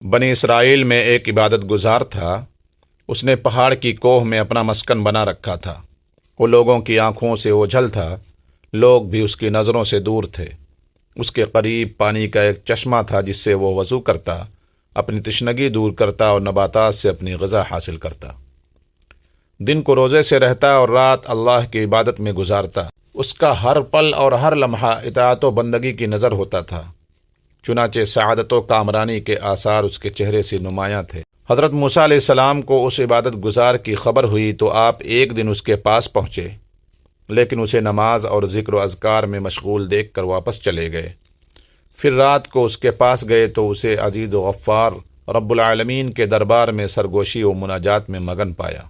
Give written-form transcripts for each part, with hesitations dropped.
بنی اسرائیل میں ایک عبادت گزار تھا۔ اس نے پہاڑ کی کوہ میں اپنا مسکن بنا رکھا تھا۔ وہ لوگوں کی آنکھوں سے اوجھل تھا، لوگ بھی اس کی نظروں سے دور تھے۔ اس کے قریب پانی کا ایک چشمہ تھا جس سے وہ وضو کرتا، اپنی تشنگی دور کرتا اور نباتات سے اپنی غذا حاصل کرتا۔ دن کو روزے سے رہتا اور رات اللہ کی عبادت میں گزارتا۔ اس کا ہر پل اور ہر لمحہ اطاعت و بندگی کی نظر ہوتا تھا، چنانچہ سعادت و کامرانی کے آثار اس کے چہرے سے نمایاں تھے۔ حضرت موسیٰ علیہ السلام کو اس عبادت گزار کی خبر ہوئی تو آپ ایک دن اس کے پاس پہنچے، لیکن اسے نماز اور ذکر و اذکار میں مشغول دیکھ کر واپس چلے گئے۔ پھر رات کو اس کے پاس گئے تو اسے عزیز و غفار رب العالمین کے دربار میں سرگوشی و مناجات میں مگن پایا۔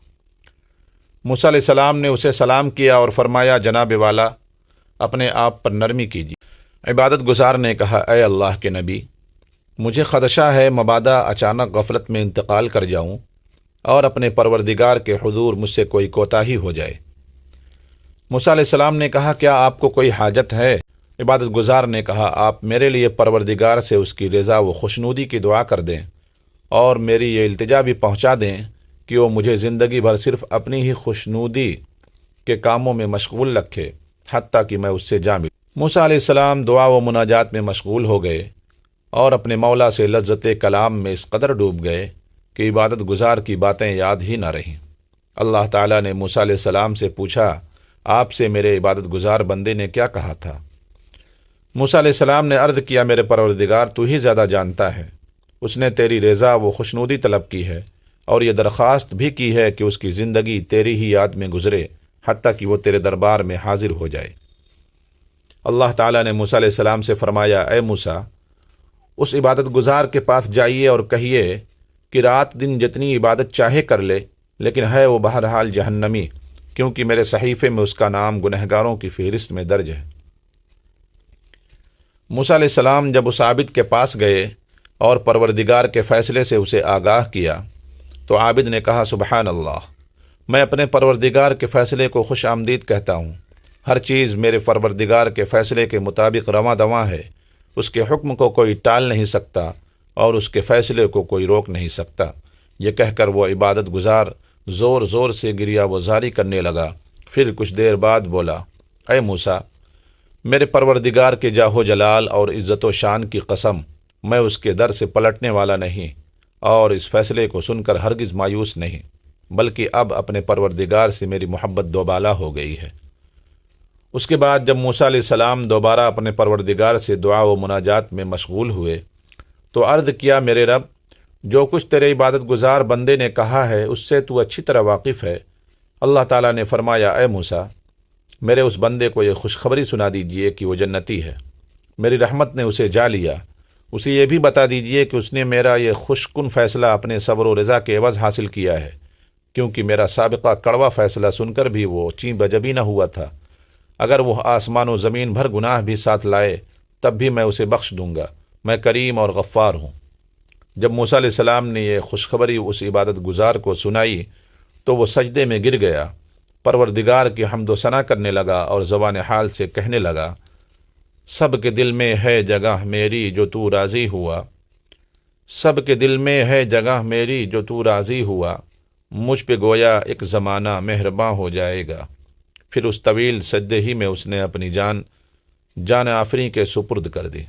موسیٰ علیہ السلام نے اسے سلام کیا اور فرمایا، جناب والا، اپنے آپ پر نرمی کیجیے۔ عبادت گزار نے کہا، اے اللہ کے نبی، مجھے خدشہ ہے مبادا اچانک غفلت میں انتقال کر جاؤں اور اپنے پروردگار کے حضور مجھ سے کوئی کوتاہی ہو جائے۔ موسیٰ علیہ السلام نے کہا، کیا آپ کو کوئی حاجت ہے؟ عبادت گزار نے کہا، آپ میرے لیے پروردگار سے اس کی رضا و خوشنودی کی دعا کر دیں اور میری یہ التجا بھی پہنچا دیں کہ وہ مجھے زندگی بھر صرف اپنی ہی خوشنودی کے کاموں میں مشغول رکھے حتیٰ کہ میں اس سے جا ملوں۔ موسیٰ علیہ السلام دعا و مناجات میں مشغول ہو گئے اور اپنے مولا سے لذت کلام میں اس قدر ڈوب گئے کہ عبادت گزار کی باتیں یاد ہی نہ رہیں۔ اللہ تعالیٰ نے موسیٰ علیہ السلام سے پوچھا، آپ سے میرے عبادت گزار بندے نے کیا کہا تھا؟ موسیٰ علیہ السلام نے عرض کیا، میرے پروردگار تو ہی زیادہ جانتا ہے۔ اس نے تیری رضا و خوشنودی طلب کی ہے اور یہ درخواست بھی کی ہے کہ اس کی زندگی تیری ہی یاد میں گزرے حتیٰ کہ وہ تیرے دربار میں حاضر ہو جائے۔ اللہ تعالیٰ نے موسیٰ علیہ السلام سے فرمایا، اے موسیٰ، اس عبادت گزار کے پاس جائیے اور کہیے کہ رات دن جتنی عبادت چاہے کر لے، لیکن ہے وہ بہرحال جہنمی، کیونکہ میرے صحیفے میں اس کا نام گنہگاروں کی فہرست میں درج ہے۔ موسیٰ علیہ السلام جب اس عابد کے پاس گئے اور پروردگار کے فیصلے سے اسے آگاہ کیا تو عابد نے کہا، سبحان اللہ، میں اپنے پروردگار کے فیصلے کو خوش آمدید کہتا ہوں۔ ہر چیز میرے پروردگار کے فیصلے کے مطابق رواں دواں ہے، اس کے حکم کو کوئی ٹال نہیں سکتا اور اس کے فیصلے کو کوئی روک نہیں سکتا۔ یہ کہہ کر وہ عبادت گزار زور زور سے گریہ وزاری کرنے لگا۔ پھر کچھ دیر بعد بولا، اے موسیٰ، میرے پروردگار کے جاہ و جلال اور عزت و شان کی قسم، میں اس کے در سے پلٹنے والا نہیں اور اس فیصلے کو سن کر ہرگز مایوس نہیں، بلکہ اب اپنے پروردگار سے میری محبت دوبالا ہو گئی ہے۔ اس کے بعد جب موسیٰ علیہ السلام دوبارہ اپنے پروردگار سے دعا و مناجات میں مشغول ہوئے تو عرض کیا، میرے رب، جو کچھ تیرے عبادت گزار بندے نے کہا ہے اس سے تو اچھی طرح واقف ہے۔ اللہ تعالیٰ نے فرمایا، اے موسیٰ، میرے اس بندے کو یہ خوشخبری سنا دیجئے کہ وہ جنتی ہے، میری رحمت نے اسے جا لیا۔ اسے یہ بھی بتا دیجئے کہ اس نے میرا یہ خوش کن فیصلہ اپنے صبر و رضا کے عوض حاصل کیا ہے، کیونکہ میرا سابقہ کڑوا فیصلہ سن کر بھی وہ چیں بجبی نہ ہوا تھا۔ اگر وہ آسمان و زمین بھر گناہ بھی ساتھ لائے تب بھی میں اسے بخش دوں گا، میں کریم اور غفار ہوں۔ جب موسیٰ علیہ السلام نے یہ خوشخبری اس عبادت گزار کو سنائی تو وہ سجدے میں گر گیا، پروردگار کی حمد و ثنا کرنے لگا اور زبان حال سے کہنے لگا، سب کے دل میں ہے جگہ میری جو تو راضی ہوا، سب کے دل میں ہے جگہ میری جو تو راضی ہوا، مجھ پہ گویا ایک زمانہ مہرباں ہو جائے گا۔ پھر اس طویل سجدے ہی میں اس نے اپنی جان آفریں کے سپرد کر دی۔